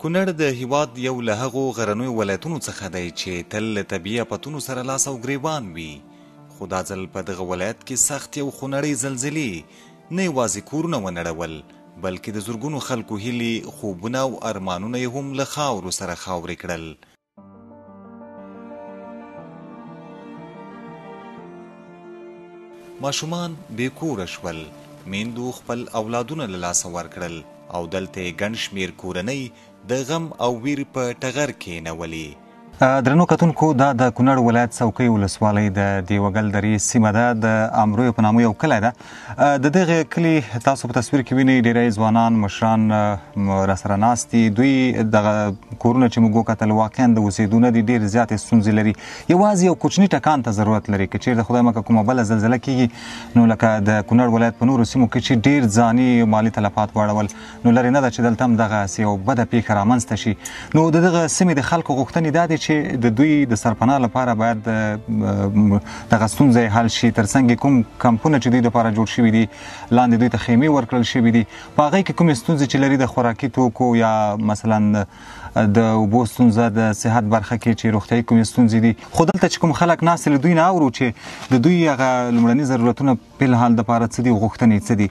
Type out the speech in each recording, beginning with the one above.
کونړ د هیواد یو له هغو غرنیو ولایتونو څخه دی چې تل له طبیعي افتونو سره لاس او ګریوان وي، خو دا ځل په دغه ولایت کې سختې او خونړۍ زلزلې نه یوازې کورونه ونړول، بلکې د زرګونو خلکو هیلې، خوبونه او ارمانونه یې هم له خاورو سره خاورې کړل. ماشومان بې کوره شول، میندو خپل اولادونه له لاسه ورکړل او دلته یې ګڼ شمېر کورنۍ د غم او ویر په ټغر کېنولې. درنو کتونکو، دا د کونړ ولایت څوکۍ ولسوالۍ د دیوګل درې سیمه ده، د امرویو په نامه یو کلی ده. د دغه کلي تاسو په تصویر کې وینئ ډېری ځوانان مشران راسره ناست دي. دوی دغه کورونه چې موږ وکتل واقعا د اوسېدو نه دي، ډېرې زیاتې ستونزې لري. یوازې یو کوچني ټکان ته ضرورت لري. که چېرته خدای مکړه کومه بله زلزله کېږي، نو لکه د کونړ ولایت په نورو سیمو کې چې ډېر ځاني مالي تلفات واړول، نو لرې نه ده چې دلته هم دغسې یو بده پیښه رامنځته شي. نو د دغه سیمې د خلکو غوښتنې دا دي چې د دوی د سرپناه لپاره باید دغه ستونزې حل شي. ترڅنګ کوم کمپونه چې دوی دپاره جوړ شوي دي، لاندې دوی ته خیمې ورکړل شوي دي، په هغې کې کومې ستونزې چې لري د خوراکي توکو یا مثلا د اوبو ستونزه، د صحت برخه کې چې روغتیایي کومې ستونزې دي. خو دلته چې کوم خلک ناست له دوی نه اورو چې د دوی هغه لومړني ضرورتونه په الحال دپاره څه دي، غوښتنې څه دي.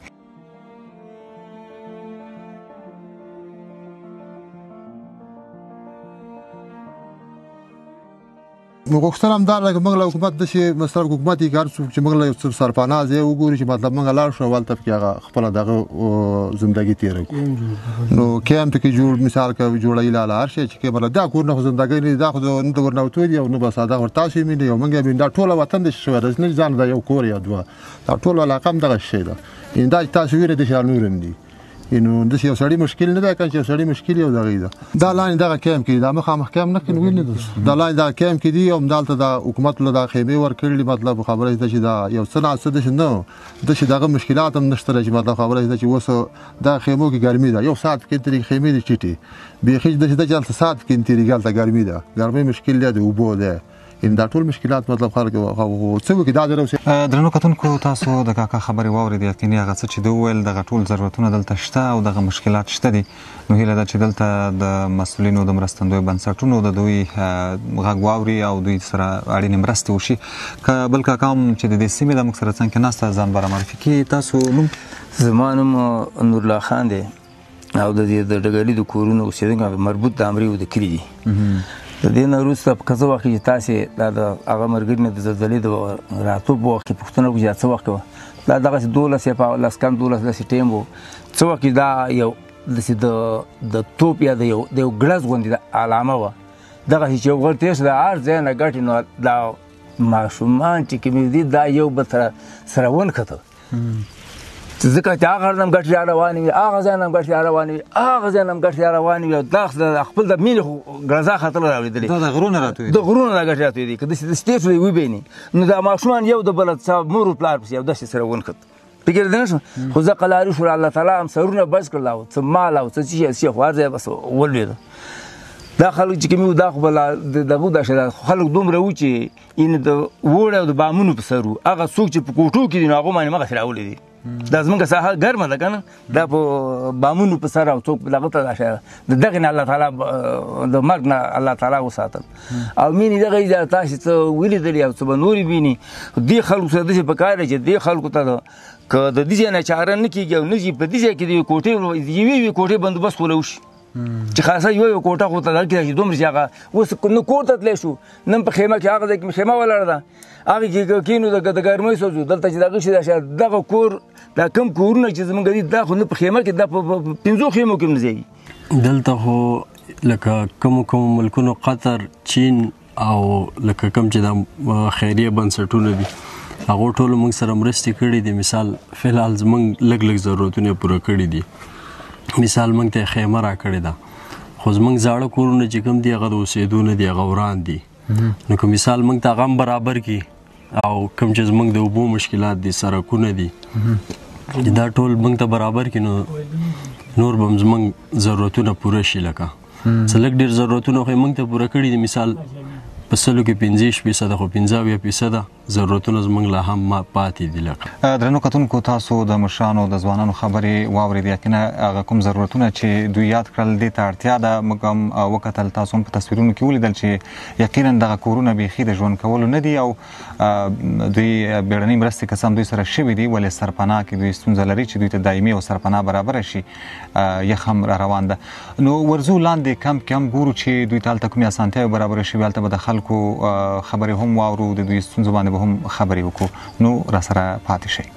غوښتنه همدا ده چې موږ له حکومت داسې مثلا حکومت یې کار څوک چې موږ له یو سرپناه ځای وګوري چې مطلب موږ لاړ شو هلته پکې هغه خپله دغه زندګي تېره کړو. نو کیمپ پکې جوړ مثال که جوړوي لاله هر شی چې کې مطلب دا کورونه خو زندګۍ نه دي، دا خو نه د ورنوتو دي او نه به ساده ور تاسو یې مینې او موږ یې دا ټوله وطن داسې شوی ده، نه ځان دا یو کور یا دوه، دا ټوله علاقه هم دغه شی ده. دا چې تاسو وینئ داسې نور هم دي. نو داسې یو سړي مشکل نه دی، که چې یو سړي مشکل یو دغه ده. دا لاندې دغه کیمپ کې دي، دا مخامخ کیمپ نه کوي، وینئ دا لاندې دغه کیمپ کې دي او همدلته د حکومت له دا خیمې ورکړي. مطلب خبره ده چې دا یو څه ناڅه داسې نه داسې دغه مشکلات هم نشته چې مطلب خبره ده چې اوس دا خیمو کې ګرمي ده، یو ساعت کې ترې خیمې دي ټیټې بیخي داسې ده چې هلته ساعت کې تېرېږي، هلته ګرمي ده، ګرمۍ مشکل دی، د اوبو دی، دا ټول مشکلات مطلب خلک څه وکړي دا ځای. درنو کتونکو، تاسو د کاکا خبرې واورېدې، یقیني هغه څه چې ده وویل دغه ټول ضرورتونه دلته شته او دغه مشکلات شته دي. نو هیله ده چې دلته د مسؤلینو د مرستندویو بنسټونو د دوی غږ واوري او دوی سره اړینې مرستې وشي. که بل کاکا هم چې د دې سیمې د موږ سره څنګ کې ناسته ځان به رامعرفي کړي. تاسو نوم؟ زما نوم نورالله خان دی او د دې د ډګلي د کورونو اوسېدونکی مربوط د امریو د کلي دي. د دې نه وروسته په څه وخت کې چې تاسې دا د هغه ملګري نه د زلزلې د راتلو په وخت کې پوښتنه وکړو چې څه وخت کې وه، دا دغسې 12 یا 15 کم 12 داسې ټایم و، څه وخت کې دا یو داسې د توپ یا د یو ګړز غوندې علامه وه، دغسې چې یو غړ تېر شو د هر ځای نه ګټې، نو دا ماشومان چې کومې دي دا یو بل سره ونښته، ځکه چې هغه هم ګټې را روانې وي، هغه ځای نه هم ګټې را روانې وي، هغه ځای نه هم ګټې را روانې وي، او دا خپل د مینې خو ګړزا خطر راوړېدلې، دا د غرونه راتوي، د غرونه را ګټې راتوي دي. که داسې د سټېټ یې وبیني، نو دا ماشومان یو د بله مور و پلار پسې یو داسې سره ونښت، فکر دې نه شو. خو زه قلاري شو الله تعالی هم سرونه بس کړل او څه مال او څه شي خو هر ځای بس ولوېده. دا خلک چې کوم دا خو به دغه دا شی خلک دومره و چې این د وړ او د بامونو په سر و، هغه څوک چې په کوټو کې دي نو هغو باندې مغسې راولې دي. دا زموږ ساحه ګرمه ده که نه، دا په بامونو په سر او څوک دغه ته دا شی د دغې نه الله تعالی د مرګ نه الله تعالی وساتل. او مینې دغه ایجاد تاسې څه ولیدلي او څه به نورې ویني. دې خلکو سره داسې پکار دی چې دې خلکو ته که د دې ځای نه چاره نه کېږي او نه ځي په دې ځای کې د یوې کوټې بندوبست خو له وشي چې خاصه یو کوټه خو ته دغه کې چې دومره چې هغه اوس نه کور ته تللی شو، نن په خیمه کې هغه ځای کې خیمه ولاړه ده، هغې کې کېنو د ګرمۍ سوځو، دلته چې دغه شي دغه کور دا کم کورونه چې زموږ دي دا خو نه په خیمه کې، دا په 5 خیمو کې هم نه ځایږي. دلته خو لکه کومو ملکونو قطر، چین او لکه کوم چې د خیریه بنسټونه دي هغو ټولو موږ سره مرستې کړي دي. مثال فی الحال زموږ لږ ضرورتونه پوره کړي دي. مثال موږ ته خیمه را کړې ده، خو زموږ زاړه کورونه چې کوم دي هغه د اوسېدو نه دي، هغه وران دي. نو که مثال موږ ته هغه هم برابر کړي او کوم چې زموږ د اوبو مشکلات دي، سړکونه دي، دا ټول موږ ته برابر کړي نو نور به هم زموږ ضرورتونه پوره شي. لکه څه لږ ډېر ضرورتونه خو یې موږ ته پوره کړي دي. مثال په سلو کې 50% خو 50% ضرورتونه زموږ لا هم پاتې دي. لکه درنو کتونکو تاسو د مشرانو د ځوانانو خبرې واورېدې. یقینا هغه کوم ضرورتونه چې دوی یاد کړل دې ته اړتیا ده. موږ هم وکتل، تاسو هم په تصویرونو کې ولیدل چې یقینا دغه کورونه بیخي د ژوند کولو نه دي او دوی بیړنۍ مرستې که څه هم دوی سره شوي دي، ولې سرپناه کې دوی ستونزه لري چې دوی ته دایمي او سرپناه برابره شي. یخ هم را روان ده. نو ورځو لاندې کم کم ګورو چې دوی ته هلته کومې اسانتیاوې برابره شوي، هلته به د خلکو خبرې هم واورو، د دوی ستونزو باندې به هم خبرې وکړو. نو را سره پاتې شئ.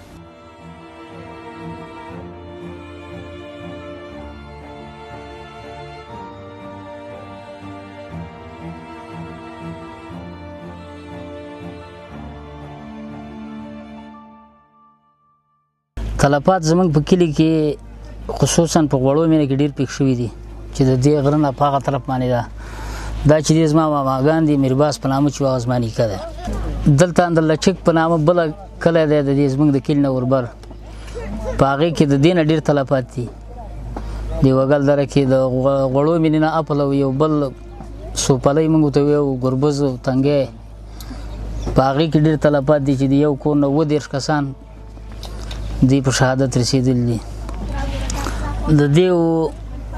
تلفات زموږ په کلي کې خصوصا په غوړو مینه کې ډېر پېښ شوي دي چې د دې غره نه په هغه طرف باندې ده. دا چې دې زما ماماګان دي میرباس په نامه چې هغه زما نیکه دی. دلته د لچک په نامه بله کلی دی د دې زموږ د کلي نه وربر، په هغې کې د دې نه ډېر تلفات دي. د وګل دره کې د غوړو مینې نه اپل او یو بل سوپلی موږ ورته ویو ګربز او تنګی، په هغې کې ډېر تلفات دي چې د یو کور نه 30 کسان دوی په شهادت رسېدلي دي. د دې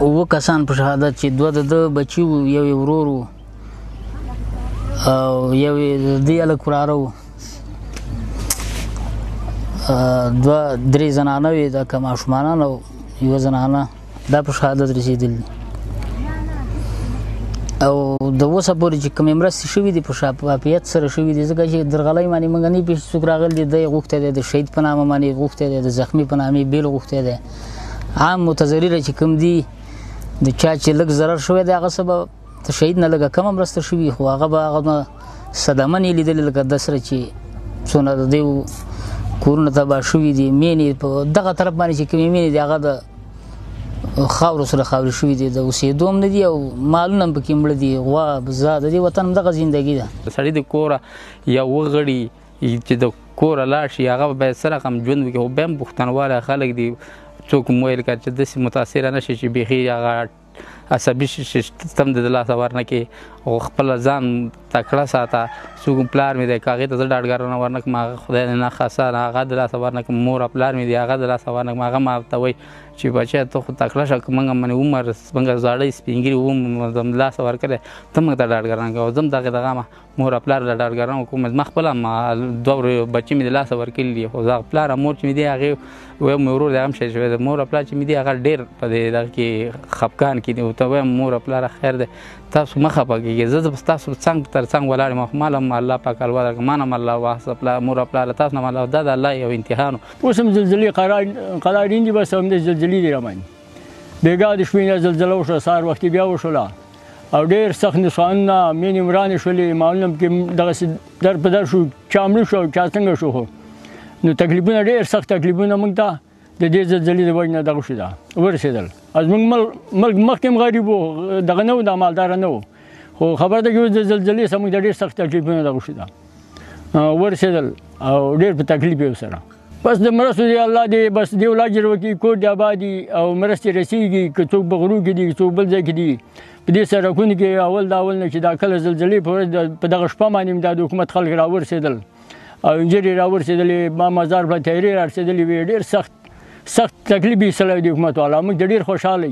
7 کسان په شهادت چې 2 د ده بچي وو، یو یې ورور وو او یو یې د دې هلک وراره وو، 2-3 زنانه وې، دا که ماشومانان او 1 زنانه، دا په شهادت رسېدلي. او د اوسه پورې چې کومې مرستې شوي دي په شفافیت سره شوي دي، ځکه چې درغلۍ باندې موږ نه پېښ څوک راغلی دی، دی غوښتی دی د شهید په نامه باندې غوښتی دی، د زخمي په نامې بیل غوښتی دی. عام متضرره چې کوم دي، د چا چې لږ ضرر شوی دی هغه څه به د شهید نه لږه کمه مرسته شوي، خو هغه به هغه صدمه یې لیدلې لکه د سره چې څونه د دې کورونه تباه شوي دي. مینې په دغه طرف باندې چې کومې مینې دي هغه د خاورو سره خاورې شوي دي، د اوسېدو هم نه دي او مالونه هم پکې مړه دي. غوا بزه د دې وطن هم دغه زندګي ده. د سړي د کوره یا وغړي چې د کوره لاړ شي هغه باید څه رقم ژوند وکړي، خو بیا هم پښتنواله خلک دي څوک مو ویل که چې داسې متاثره نه شي چې بیخي هغه عصبي سیستم د لاسه ورنه کړي او خپله ځان تکړه ساته. څوک پلار مې دی که هغې ته زه ډاډګرانه ورنه کړم، هغه خدای دې نه خاصه هغه د لاسه ورنه کړم. مور او پلار مې دی هغه د لاسه ورنه کړم، هغه ما ته وایي چې بچیه ته خو تکړه شه، که موږ باندې عمر موږ زاړه سپین ږیري وم د لاسه ورکړی، ته موږ ته ډاډګرانه کوه. زه هم دغه مور او پلار له ډاډګرانه کوم. زما خپله 2 بچي مې د لاسه ورکړي دي، خو زه پلار او مور چې مې دی هغې وایم مې ورور دی هغه هم شهید شوی دی. مور او پلار چې مې دی هغه ډېر په دې دغه کې خفګان کې دي. ورته وایم مور او پلاره خیر دی، تاسو مه خفه کېږئ، زه ستاسو څنګ تر څنګ ولاړ یم، ما له هم الله پاک الوا درکړه، ما نه هم الله واسه مور او پلاره تاسو نه هم الله، دا د الله یو امتحان و. اوس هم زلزلې قرارین دي، بس همدې زلزلې دي رامن بېګا د شپې نه زلزله وشوه، سهار وختي بیا وشوله او ډېر سخت نقصانونه، مینې ورانې شولې، مالونه پکې دغسې در په در شو، چا مړه شو چا څنګه شو. خو نو تکلیفونه ډېر سخت تکلیفونه موږ ته د دې زلزلې د وجې نه دغه شو ده ورسېدل. زموږ ملک مخکې هم غریب و، دغه نه و، د مالداره نه و، خو خبر ده چې اوس د زلزلې سره موږ ته ډېر سخت تکلیفونه دغه شو ده ورسېدل او ډېر په تکلیف یې ورسره. بس د مرستو دی الله دې بس دې ول اجر وکړي، کور دې آباد وي او مرستې رسېږي، که څوک په غرو کې دي که څوک بل ځای کې دي. په دې سړکونو کې اول نه چې دا کله زلزلې په ورځ په دغه شپه باندې دا د حکومت خلک راورسېدل او انجرې راورسېدلې، ما مزار په تیارې رارسېدلې وې، ډېر سخت تکلیف یې سړی د حکومت والا. موږ ته ډېر خوشحاله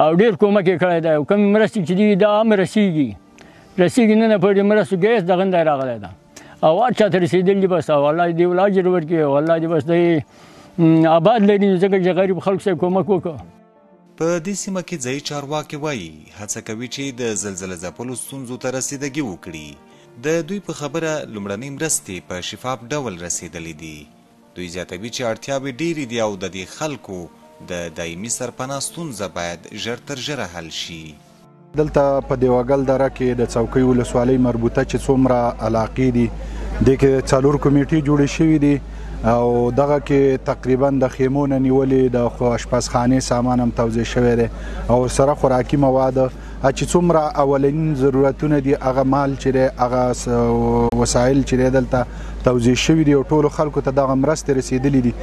او ډېر کومک یې کړی دی او کومې مرستې چې دي دا هم رسېږي نه پورې مرستو کې هېڅ دغه نه راغلی ده او هر چا ته رسېدلي بس. او الله دې ول اجر ورکړي او الله دې بس دی آباد لري، ځکه چې غریب خلکو سره کومک وکړه. په دې سیمه کې ځایي چارواکي وایي هڅه کوي چې د زلزله ځپلو ستونزو ته رسیدګي وکړي. د دوی په خبره لومړنۍ مرستې په شفاف ډول رسېدلې دي. دوی زیاتوي چې اړتیاوې ډېرې دي او د دې خلکو د دایمي سرپناه ستونزه باید ژر تر ژره حل شي. دلته په دیوګل دره کې د څوکۍ ولسوالۍ مربوطه چې څومره علاقې دي دې کې 4 کمیټې جوړې شوي دي او دغه کې تقریبا د خیمو نه نیولې د اشپزخانې سامان هم توزیع شوی دی او سره خوراکي مواد چې څومره اولنین ضرورتونه دي هغه مال چې دی هغه وسایل چې دی دلته توزیع شوي دي او ټولو خلکو ته دغه مرستې رسېدلي دي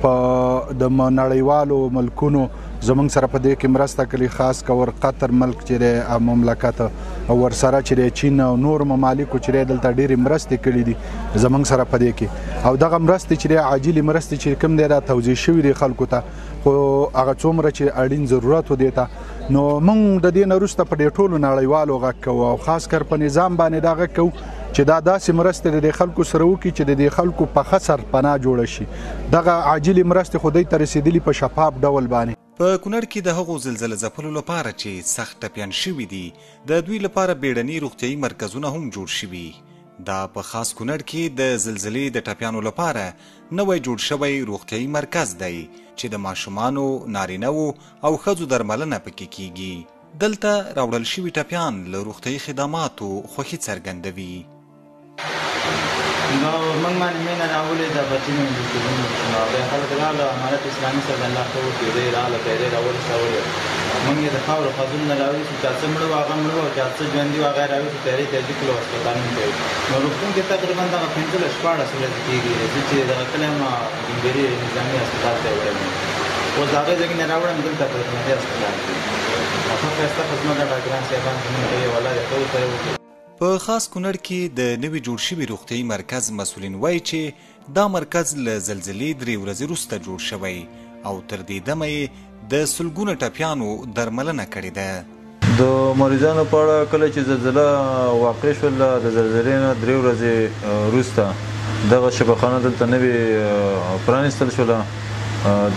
په د نړیوالو ملکونو زمونږ سره په دې کې مرسته کړې خاص کور قطر ملک چې دی مملکت او ورسره چې دی چین او نور ممالکو چې دی دلته ډېرې مرستې کړي دي زمونږ سره په دې کې او دغه مرستې چې دی عاجلې مرستې چې کوم دی دا توزیع شوي دي خلکو ته خو هغه څومره چې اړین ضرورت و دې ته نو موږ د دې نه وروسته په دې ټولو نړیوالو غږ کوو او خاص کر په نظام باندې دا غږ کوو چې دا داسې مرستې د خلکو سره وکړي چې د دې خلکو په ښه سرپناه جوړه شي دغه عاجلې مرستې خو دوی ته رسېدلي په شفاف ډول باندې په کونړ کې د هغو زلزله ځپلو لپاره چې سخت ټپیان شوي دي د دوی لپاره بیړني روغتیایي مرکزونه هم جوړ شوي دا په خاص کونړ کې د زلزلې د ټپیانو لپاره نوی جوړ شوی روغتیایي مرکز دی چې د ماشومانو نارینه‌وو او ښځو درملنه پکې کیږي دلته راوړل شوي ټپیان له روغتیایي خدماتو خوښي څرګندوي نو موږ باندې مینه راولې د بچینو نو بیا خلک راغله امارت اسلامي سره د الله ښه وکړي دی راغله پیرې راورسولې موږ یې د خاورو خزونه راویستو چا څه مړه وو هغه مړه وو چا څه ژوندي وو هغه یې راویستو پیرې تهذیب کړو هسپتالونو ته یې نو روغتون کې تقریبا دغه 15-14 ورځې کېږي زه چې دغه کلی یم ګمبري نظامي هسپتال ته یې وړی یم اوس د هغې ځای نه راوړم دلته په حکومتي هسپتال کې ښه ښایسته خدمت د ډاکټران صاحبان زموږ کوي والله یې ښه ورسره وکړي په خاص کونړ کې د نوي جوړ شوي روغتیایي مرکز مسؤلین وایي چې دا مرکز له زلزلې 3 ورځې وروسته جوړ شوی او تر دې دمه یې د سلګونه ټپیانو درملنه کړې ده د مریضانو په اړه کله چې زلزله واقع شوله د زلزلې نه 3 ورځې وروسته دغه شفاخانه دلته نوې پرانیستل شوله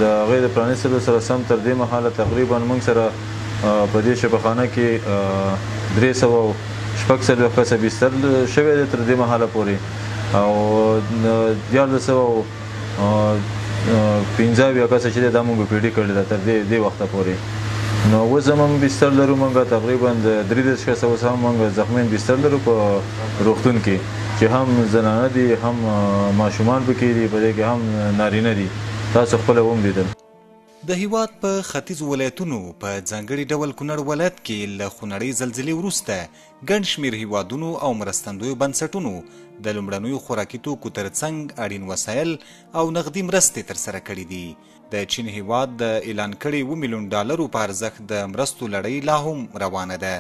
د هغې د پرانیستلو سره سم تر دې مهاله تقریبا موږ سره په دې شفاخانه کې 300 شپږ څلوېښت کسه بستر شوی دی تر دې مهاله پورې او 15 کسه چې دی دا موږ پیډي کړې ده تر دې وخته پورې نو اوس زموږ بستر لرو موږ تقریبا د 33 کسه اوس هم موږ زخمیان بستر لرو په روغتون کې چې هم زنانه دي هم ماشومان پکې دي په دې کې هم نارینه دي تاسو خپله هم لیدل د هیواد په ختیځو ولایتونو په ځانګړي ډول کونړ ولایت کې له خونړۍ زلزلې وروسته ګڼ شمېر هیوادونو او مرستندویو بنسټونو د لومړنیو خوراکي توکو ترڅنګ اړین وسایل او نغدي مرستې ترسره کړي دي د چین هیواد د اعلان کړي 2 میلیون ډالرو په ارزښت د مرستو لړۍ لا هم روانه ده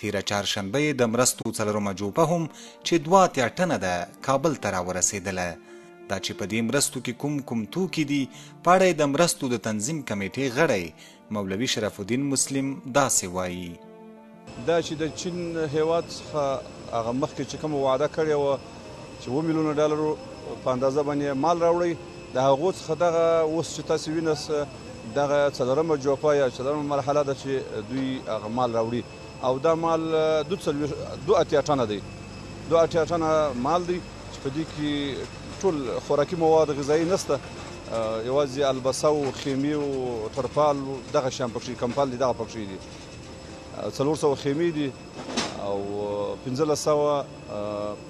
تیره چهارشنبه یې د مرستو 4مه جوپه هم چې 2 ټنه ده کابل ته راورسېدله دا چې په دې مرستو کې کوم توکي دي په اړه د مرستو د تنظیم کمیټې غړی مولوي شرف الدین مسلم داسې وایي دا چې د چین هیواد څخه هغه مخکې چې کومه وعده کړې وه چې 2 میلیونه ډالرو په اندازه باندې مال راوړئ د هغو څخه دغه اوس چې تاسې وینئ دغه 4مه جوپه یا 4مه مرحله ده چې دوی هغه مال راوړي او دا مال 2 ټنه دی 2 ټنه مال دی چې په دې کې ټول خوراکي مواد غذایي نشته یوازې البسه او خیمې او ترپال دغه شیان پکې کمپال دي دغه پکې دي 400 خیمې دي او 1500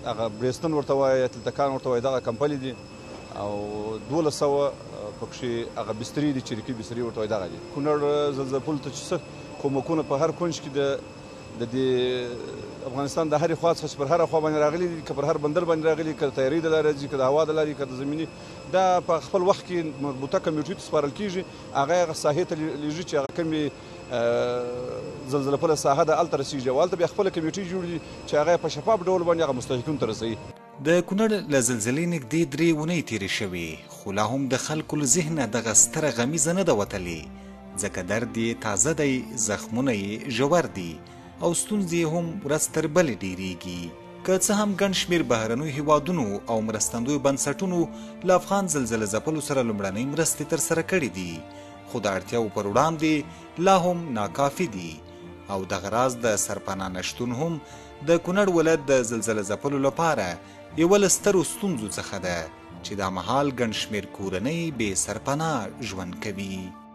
هغه بریستن ورته وایي تلتکان ورته وایي دغه کمپلې دي او 1200 پکې هغه بسترې دي چریکي بسترې ورته وایي دغه دي کونړ زلزلپول ته چې څه کومکونه په هر کونج کې د دې افغانستان د هرې خوا څخه چې پر هره خوا باندې راغلي دي که پر هر بندر باندې راغلي که د تیارې د لارې راځي که د هوا د لارې که د زمیني دا په خپل وخت کې مربوطه کمیټې ته سپارل کېږي هغه هغه ساحې ته لیږي چې هغه کومې زلزله پله ساحه ده هلته رسېږي او هلته بیا خپله کمیټې جوړ دي چې هغه په شفاف ډول باندې هغه مستحقینو ته رسوي د کونړ له زلزلې نږدې 3 اونۍ تېرې شوې خو لا هم د خلکو له ذهنه دغه ستره غمیزه نه ده وتلې ځکه درد یې تازه دی زخمونه یې ژور دي او ستونزې هم ورځ تر بلې ډیریږي که څه هم ګڼ شمېر بهرنیو هیوادونو او مرستندویو بنسټونو له افغان زلزله ځپلو سره لومړنۍ مرستې ترسره کړي دي خو د اړتیاوو پر وړاندې لا هم ناکافي دي او دغه راز د سرپناه نشتون هم د کونړ ولایت د زلزله ځپلو لپاره یوه له سترو ستونزو څخه ده چې دا مهال ګڼ شمېر کورنۍ بې سرپناه ژوند کوي